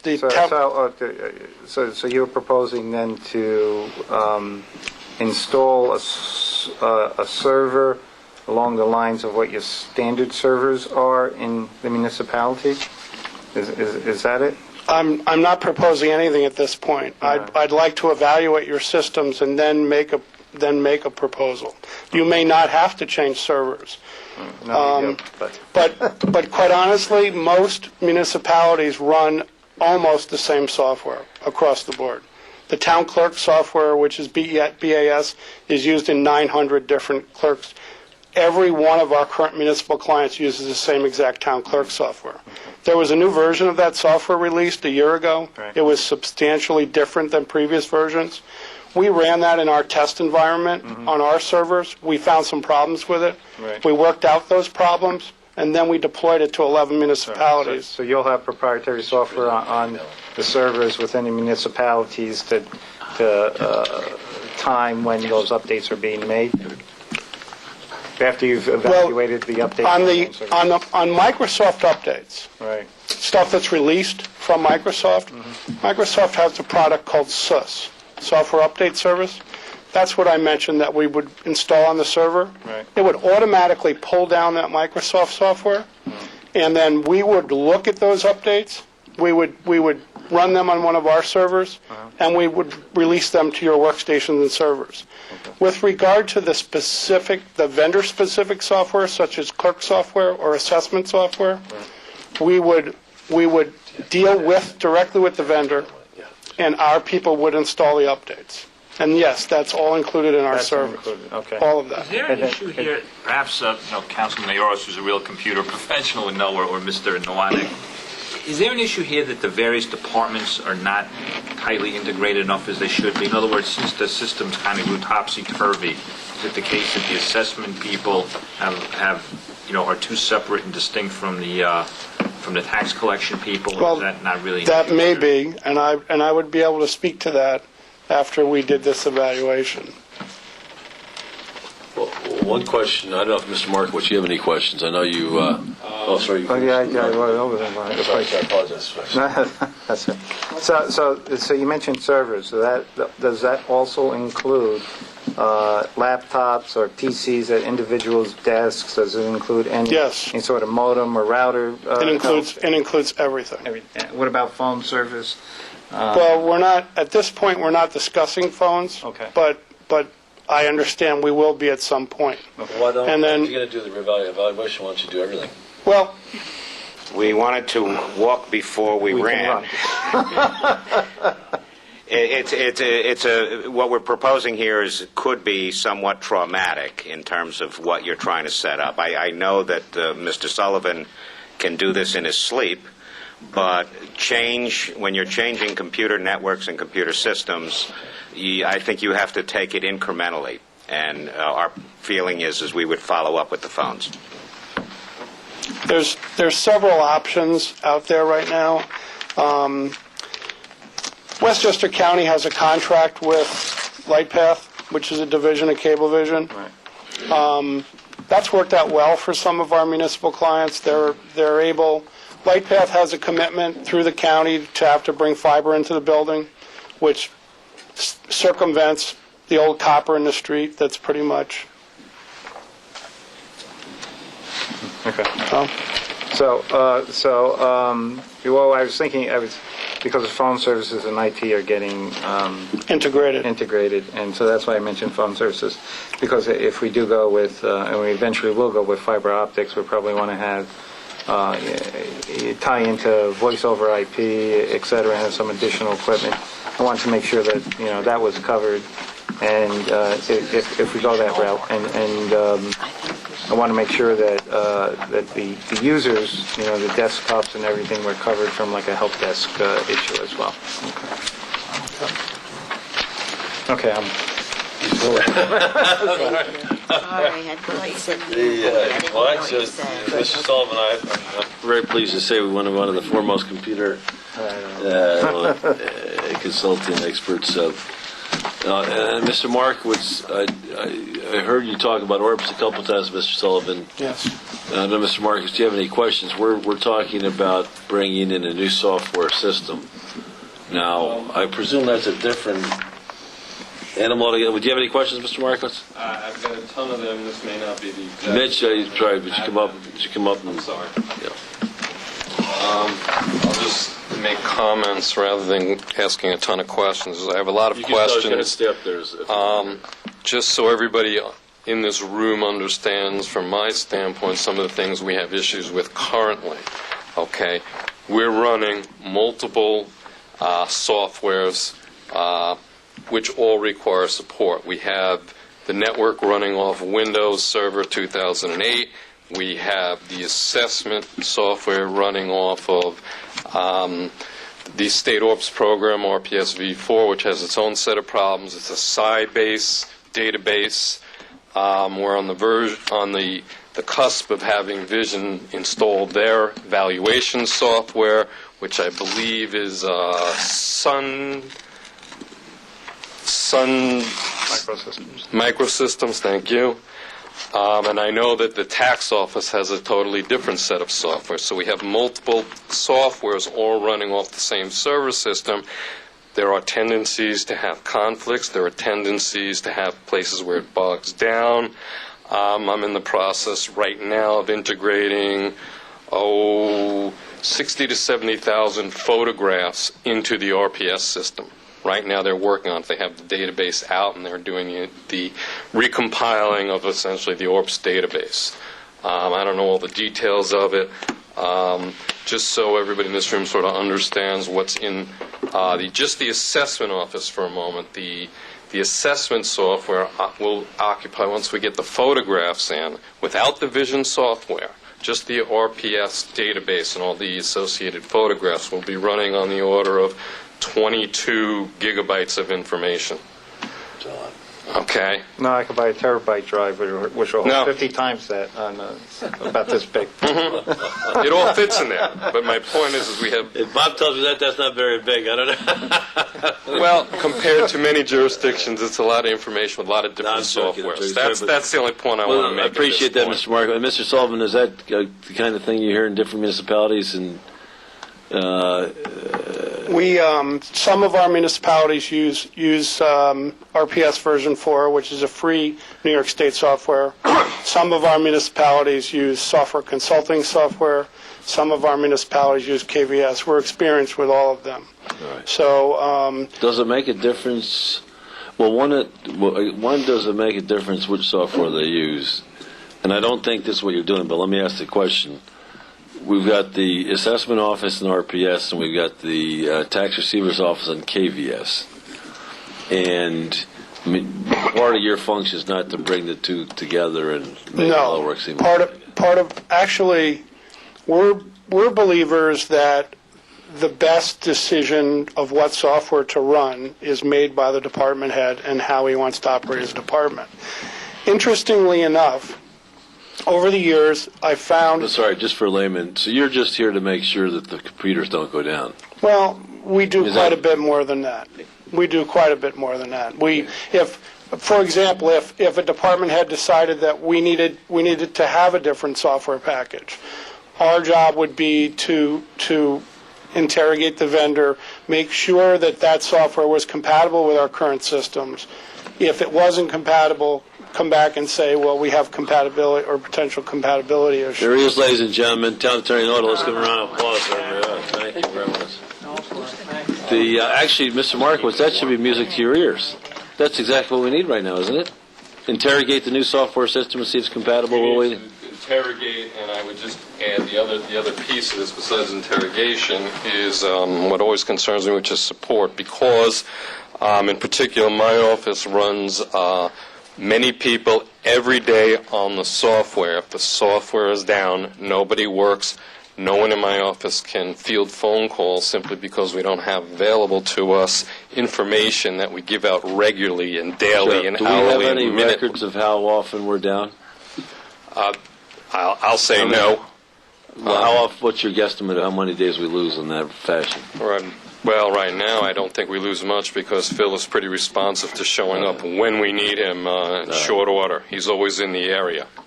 So you're proposing then to install a server along the lines of what your standard servers are in the municipality? Is that it? I'm not proposing anything at this point. I'd like to evaluate your systems and then make a proposal. You may not have to change servers. No, you do, But quite honestly, most municipalities run almost the same software across the board. The town clerk software, which is BAS, is used in 900 different clerks. Every one of our current municipal clients uses the same exact town clerk software. There was a new version of that software released a year ago. Right. It was substantially different than previous versions. We ran that in our test environment on our servers. We found some problems with it. Right. We worked out those problems, and then we deployed it to 11 municipalities. So you'll have proprietary software on the servers within the municipalities to time when those updates are being made? After you've evaluated the updates? On Microsoft updates, Right. stuff that's released from Microsoft, Microsoft has a product called SUS, Software Update Service. That's what I mentioned that we would install on the server. Right. It would automatically pull down that Microsoft software, and then we would look at those updates. We would run them on one of our servers, and we would release them to your workstations and servers. With regard to the vendor-specific software, such as clerk software or assessment software, we would deal directly with the vendor, and our people would install the updates. And yes, that's all included in our servers. Okay. All of that. Is there an issue here, perhaps Councilman Mayoros, who's a real computer professional, would know, or Mr. Nowotnik, is there an issue here that the various departments are not tightly integrated enough as they should be? In other words, since the system's kind of topsy-turvy, is it the case that the assessment people are too separate and distinct from the tax collection people? Well, or is that not really? That may be, and I would be able to speak to that after we did this evaluation. Well, one question, I don't know if Mr. Markowitz, you have any questions? I know you, sorry. Oh, yeah, I went over them. Sorry, I apologize. That's it. So you mentioned servers. So does that also include laptops or PCs at individuals' desks? Does it include any sort of modem or router? It includes everything. What about phone service? Well, at this point, we're not discussing phones. Okay. But I understand we will be at some point. Why don't, if you're going to do the evaluation, why don't you do everything? Well, we wanted to walk before we ran. What we're proposing here could be somewhat traumatic in terms of what you're trying to set up. I know that Mr. Sullivan can do this in his sleep, but when you're changing computer networks and computer systems, I think you have to take it incrementally. And our feeling is we would follow up with the phones. there's several options out there right now. Westchester County has a contract with LightPath, which is a division of Cablevision. Right. That's worked out well for some of our municipal clients. They're able. LightPath has a commitment through the county to have to bring fiber into the building, which circumvents the old copper in the street. That's pretty much. Okay. Well, I was thinking, because the phone services and IT are getting Integrated, and so that's why I mentioned phone services, because if we do go with, and we eventually will go with fiber optics, we probably want to have tie into voice over IP, et cetera, and have some additional equipment. I wanted to make sure that that was covered, and if we go that route, and I want to make sure that the users, the desktops and everything, were covered from like a help desk issue as well. Okay. Sorry, I thought you said Well, actually, Mr. Sullivan, I'm very pleased to say we went one of the foremost computer consulting experts of And Mr. Markowitz, I heard you talk about ORPS a couple times, Mr. Sullivan. Yes. No, Mr. Marcus, do you have any questions? We're talking about bringing in a new software system. Now, I presume that's a different animal altogether. Do you have any questions, Mr. Marcus? I've got a ton of them. This may not be the exact. Mitch, you tried, but you come up. And, I'm sorry. Yeah. I'll just make comments rather than asking a ton of questions. I have a lot of You can kind of questions. stay up there. Just so everybody in this room understands, from my standpoint, some of the things we have issues with currently. Okay, we're running multiple softwares which all require support. We have the network running off Windows Server 2008. We have the assessment software running off of the State Ops program, RPS v4, which has its own set of problems. It's a Sci-base database. We're on the cusp of having Vision installed there. Valuation software, which I believe is Microsystems, thank you. And I know that the tax office has a totally different set of software. So we have multiple softwares all running off the same server system. There are tendencies to have conflicts. There are tendencies to have places where it bogs down. I'm in the process right now of integrating 60 to 70,000 photographs into the RPS system. Right now they're working on it. They have the database out, and they're doing the recompiling of essentially the ORPS database. I don't know all the details of it. Just so everybody in this room sort of understands what's in just the assessment office for a moment. The assessment software will occupy, once we get the photographs in, without the Vision software, just the RPS database and all the associated photographs will be running on the order of 22 gigabytes of information. Okay. No, I could buy a terabyte drive, which will hold No. 50 times that on about this big. It all fits in there. But my point is we have, If Bob tells me that's not very big. I don't know. well, compared to many jurisdictions, it's a lot of information with a lot of different I'm joking, softwares. but- That's the only point I want to Well, make. I appreciate that, Mr. Marco. And Mr. Sullivan, is that the kind of thing you hear in different municipalities? And We some of our municipalities use RPS version 4, which is a free New York State software. Some of our municipalities use software consulting software. Some of our municipalities use KVS. We're experienced with all of them. All right. So does it make a difference? Well, one does it make a difference which software they use? And I don't think this is what you're doing, but let me ask the question. We've got the assessment office in RPS, and we've got the tax receiver's office in KVS. And I mean, part of your function is not to bring the two together and make it all work seamlessly. part of actually, we're believers that the best decision of what software to run is made by the department head and how he wants to operate his department. Interestingly enough, over the years, I found... Sorry, just for layman, so you're just here to make sure that the computers don't go down? Well, we do Is quite that- a bit more than that. We do quite a bit more than that. For example, if a department had decided that we needed to have a different software package, our job would be to interrogate the vendor, make sure that software was compatible with our current systems. If it wasn't compatible, come back and say, well, we have compatibility or potential compatibility issues. There he is, ladies and gentlemen. Town Attorney Noda, let's give him a round of applause. Thank you very much. Actually, Mr. Markowitz, that should be music to your ears. That's exactly what we need right now, isn't it? Interrogate the new software system and see if it's compatible with Interrogate, and I would just add the other piece of this besides interrogation is what always concerns me, which is support, because in particular my office runs many people every day on the software. If the software is down, nobody works. No one in my office can field phone calls simply because we don't have available to us information that we give out regularly and daily and Do we have hourly any and minute. records of how often we're down? I'll say no. What's your guesstimate of how many days we lose in that fashion? Well, right now, I don't think we lose much because Phil is pretty responsive to showing up when we need him in short order. He's always in the area.